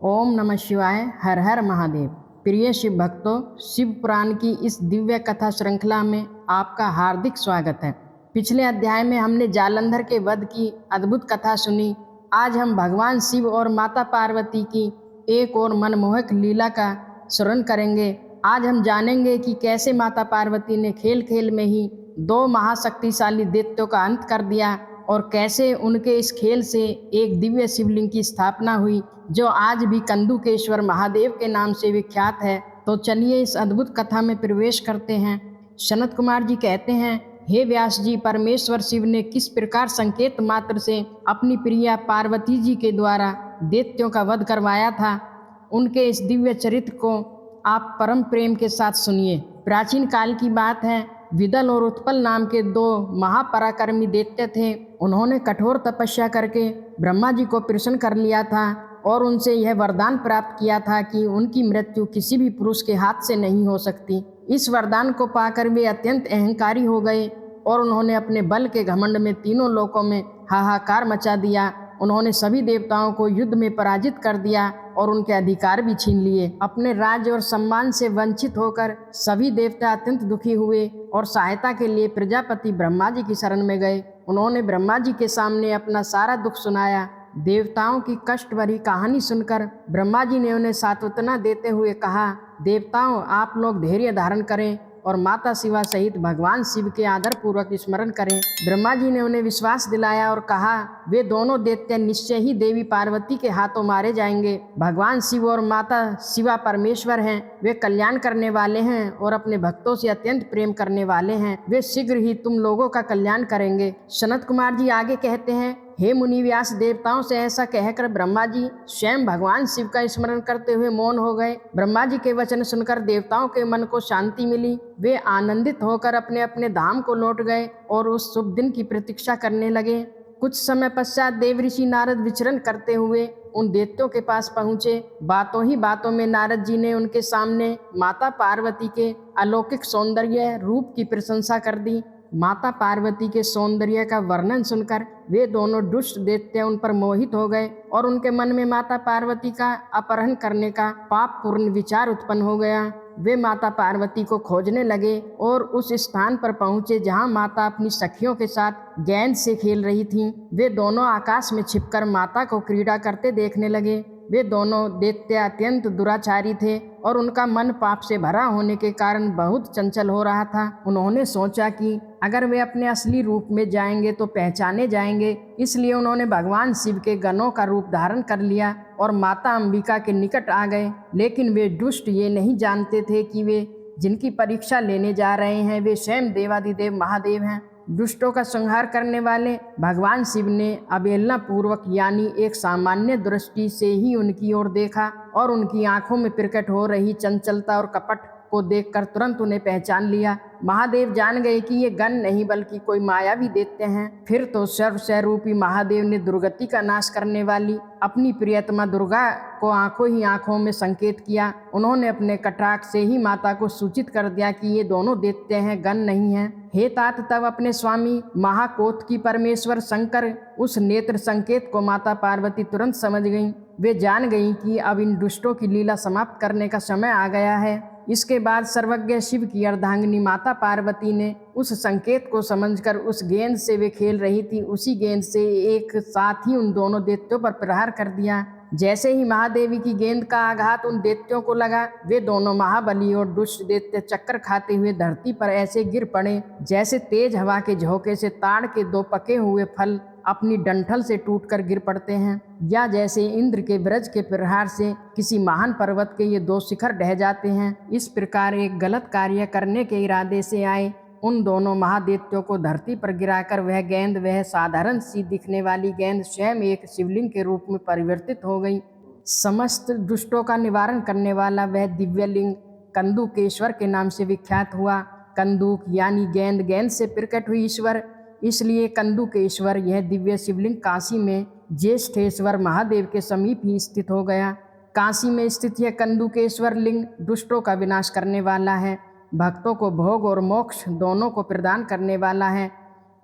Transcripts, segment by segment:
ओम नमः शिवाय। हर हर महादेव। प्रिय शिव भक्तों, शिव पुराण की इस दिव्य कथा श्रृंखला में आपका हार्दिक स्वागत है। पिछले अध्याय में हमने जालंधर के वध की अद्भुत कथा सुनी। आज हम भगवान शिव और माता पार्वती की एक और मनमोहक लीला का श्रवण करेंगे। आज हम जानेंगे कि कैसे माता पार्वती ने खेल खेल में ही दो महाशक्तिशाली दैत्यों का अंत कर दिया और कैसे उनके इस खेल से एक दिव्य शिवलिंग की स्थापना हुई जो आज भी कंदुकेश्वर महादेव के नाम से विख्यात है। तो चलिए इस अद्भुत कथा में प्रवेश करते हैं। सनत कुमार जी कहते हैं, हे व्यास जी, परमेश्वर शिव ने किस प्रकार संकेत मात्र से अपनी प्रिया पार्वती जी के द्वारा दैत्यों का वध करवाया था, उनके इस दिव्य चरित्र को आप परम प्रेम के साथ सुनिए। प्राचीन काल की बात है। विदल और उत्पल नाम के दो महापराक्रमी दैत्य थे। उन्होंने कठोर तपस्या करके ब्रह्मा जी को प्रसन्न कर लिया था और उनसे यह वरदान प्राप्त किया था कि उनकी मृत्यु किसी भी पुरुष के हाथ से नहीं हो सकती। इस वरदान को पाकर वे अत्यंत अहंकारी हो गए और उन्होंने अपने बल के घमंड में तीनों लोकों में हाहाकार मचा दिया। उन्होंने सभी देवताओं को युद्ध में पराजित कर दिया और उनके अधिकार भी छीन लिए। अपने राज्य और सम्मान से वंचित होकर सभी देवता अत्यंत दुखी हुए और सहायता के लिए प्रजापति ब्रह्मा जी की शरण में गए। उन्होंने ब्रह्मा जी के सामने अपना सारा दुख सुनाया। देवताओं की कष्ट भरी कहानी सुनकर ब्रह्मा जी ने उन्हें सांत्वना देते हुए कहा, देवताओं, आप लोग धैर्य धारण करें और माता शिवा सहित भगवान शिव के आदर पूर्वक स्मरण करें। ब्रह्मा जी ने उन्हें विश्वास दिलाया और कहा, वे दोनों दैत्य निश्चय ही देवी पार्वती के हाथों मारे जाएंगे। भगवान शिव और माता शिवा परमेश्वर हैं। वे कल्याण करने वाले हैं और अपने भक्तों से अत्यंत प्रेम करने वाले हैं। वे शीघ्र ही तुम लोगों का कल्याण करेंगे। सनत कुमार जी आगे कहते हैं, हे मुनि व्यास, देवताओं से ऐसा कहकर ब्रह्मा जी स्वयं भगवान शिव का स्मरण करते हुए मौन हो गए। ब्रह्मा जी के वचन सुनकर देवताओं के मन को शांति मिली। वे आनंदित होकर अपने अपने धाम को लौट गए और उस शुभ दिन की प्रतीक्षा करने लगे। कुछ समय पश्चात देव ऋषि नारद विचरण करते हुए उन दैत्यों के पास पहुंचे। बातों ही बातों में नारद जी ने उनके सामने माता पार्वती के अलौकिक सौंदर्य रूप की प्रशंसा कर दी। माता पार्वती के सौंदर्य का वर्णन सुनकर वे दोनों दुष्ट दैत्य उन पर मोहित हो गए और उनके मन में माता पार्वती का अपहरण करने का पाप पूर्ण विचार उत्पन्न हो गया। वे माता पार्वती को खोजने लगे और उस स्थान पर पहुंचे जहां माता अपनी सखियों के साथ गेंद से खेल रही थीं। वे दोनों आकाश में छिपकर माता को क्रीड़ा करते देखने लगे। वे दोनों दैत्य अत्यंत दुराचारी थे और उनका मन पाप से भरा होने के कारण बहुत चंचल हो रहा था। उन्होंने सोचा कि अगर वे अपने असली रूप में जाएंगे तो पहचाने जाएंगे, इसलिए उन्होंने भगवान शिव के गणों का रूप धारण कर लिया और माता अंबिका के निकट आ गए। लेकिन वे दुष्ट ये नहीं जानते थे कि वे जिनकी परीक्षा लेने जा रहे हैं वे स्वयं देवाधिदेव महादेव हैं। दुष्टों का संहार करने वाले भगवान शिव ने अवहेलना पूर्वक यानी एक सामान्य दृष्टि से ही उनकी ओर देखा और उनकी आंखों में प्रकट हो रही चंचलता और कपट को देखकर तुरंत उन्हें पहचान लिया। महादेव जान गए कि ये गण नहीं बल्कि कोई मायावी दैत्य हैं। फिर तो सर्वस्वरूपी महादेव ने दुर्गति का नाश करने वाली अपनी प्रियतमा दुर्गा को आंखों ही आंखों में संकेत किया। उन्होंने अपने कटाक्ष से ही माता को सूचित कर दिया कि ये दोनों दैत्य हैं, गण नहीं हैं। हे तात, तब अपने स्वामी महाकोत की परमेश्वर शंकर उस नेत्र संकेत को माता पार्वती तुरंत समझ गईं। वे जान गईं कि अब इन दुष्टों की लीला समाप्त करने का समय आ गया है। इसके बाद सर्वज्ञ शिव की अर्धांगिनी माता पार्वती ने उस संकेत को समझकर उस गेंद से वे खेल रही थी उसी गेंद से एक साथ ही उन दोनों दैत्यों पर प्रहार कर दिया। जैसे ही महादेवी की गेंद का आघात उन दैत्यों को लगा, वे दोनों महाबली और दुष्ट दैत्य चक्कर खाते हुए धरती पर ऐसे गिर पड़े जैसे तेज हवा के झोंके से ताड़ के दो पके हुए फल अपनी डंठल से टूटकर गिर पड़ते हैं, या जैसे इंद्र के वज्र के प्रहार से किसी महान पर्वत के ये दो शिखर ढह जाते हैं। इस प्रकार एक गलत कार्य करने के इरादे से आए उन दोनों महादैत्यों को धरती पर गिराकर वह गेंद, वह साधारण सी दिखने वाली गेंद, स्वयं एक शिवलिंग के रूप में परिवर्तित हो गई। समस्त दुष्टों का निवारण करने वाला वह दिव्यलिंग कंदुकेश्वर के नाम से विख्यात हुआ। कंदुक यानी गेंद, गेंद से प्रकट हुई ईश्वर, इसलिए कंदुकेश्वर यह दिव्य शिवलिंग काशी में ज्येष्ठेश्वर महादेव के समीप ही स्थित हो गया। काशी में स्थित यह कंदुकेश्वर लिंग दुष्टों का विनाश करने वाला है, भक्तों को भोग और मोक्ष दोनों को प्रदान करने वाला है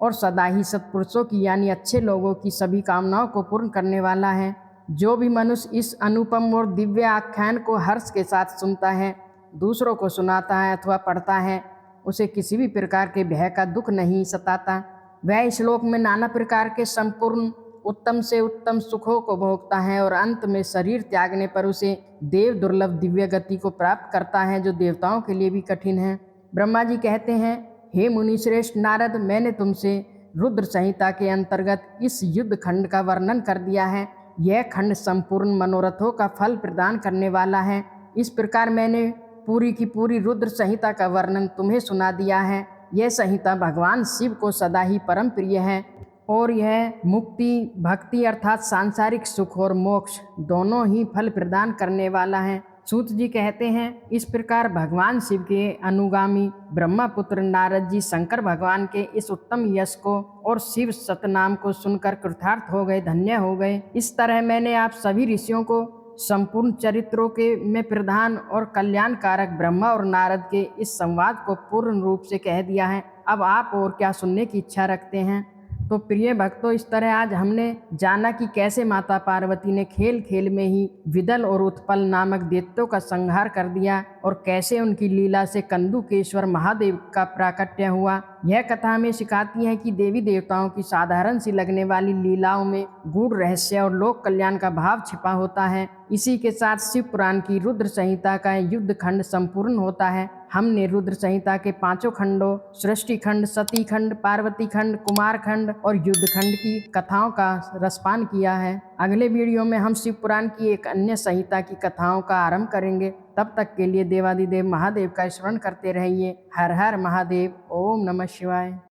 और सदा ही सत्पुरुषों की यानी अच्छे लोगों की सभी कामनाओं को पूर्ण करने वाला है। जो भी मनुष्य इस अनुपम और दिव्य आख्यान को हर्ष के साथ सुनता है, दूसरों को सुनाता है अथवा पढ़ता है, उसे किसी भी प्रकार के भय का दुख नहीं सताता। वह इस श्लोक में नाना प्रकार के संपूर्ण उत्तम से उत्तम सुखों को भोगता है और अंत में शरीर त्यागने पर उसे देव दुर्लभ दिव्य गति को प्राप्त करता है, जो देवताओं के लिए भी कठिन है। ब्रह्मा जी कहते हैं, हे मुनि श्रेष्ठ नारद, मैंने तुमसे रुद्र संहिता के अंतर्गत इस युद्ध खंड का वर्णन कर दिया है। यह खंड संपूर्ण मनोरथों का फल प्रदान करने वाला है। इस प्रकार मैंने पूरी की पूरी रुद्र संहिता का वर्णन तुम्हें सुना दिया है। यह संहिता भगवान शिव को सदा ही परम प्रिय है और यह मुक्ति भक्ति अर्थात सांसारिक सुख और मोक्ष दोनों ही फल प्रदान करने वाला है। सूत जी कहते हैं, इस प्रकार भगवान शिव के अनुगामी ब्रह्मपुत्र नारद जी शंकर भगवान के इस उत्तम यश को और शिव सतनाम को सुनकर कृतार्थ हो गए, धन्य हो गए। इस तरह मैंने आप सभी ऋषियों को संपूर्ण चरित्रों के में प्रधान और कल्याणकारक ब्रह्मा और नारद के इस संवाद को पूर्ण रूप से कह दिया है। अब आप और क्या सुनने की इच्छा रखते हैं? तो प्रिय भक्तों, इस तरह आज हमने जाना कि कैसे माता पार्वती ने खेल खेल में ही विदल और उत्पल नामक दैत्यों का संहार कर दिया और कैसे उनकी लीला से कंदुकेश्वर महादेव का प्राकट्य हुआ। यह कथा हमें सिखाती है कि देवी देवताओं की साधारण सी लगने वाली लीलाओं में गूढ़ रहस्य और लोक कल्याण का भाव छिपा होता है। इसी के साथ शिव पुराण की रुद्र संहिता का युद्ध खंड संपूर्ण होता है। हमने रुद्र संहिता के 5 खंडों सृष्टि खंड, सती खंड, पार्वती खंड, कुमार खंड और युद्ध खंड की कथाओं का रसपान किया है। अगले वीडियो में हम शिव पुराण की एक अन्य संहिता की कथाओं का आरंभ करेंगे। तब तक के लिए देवादिदेव महादेव का स्मरण करते रहिए। हर हर महादेव। ओम नमः शिवाय।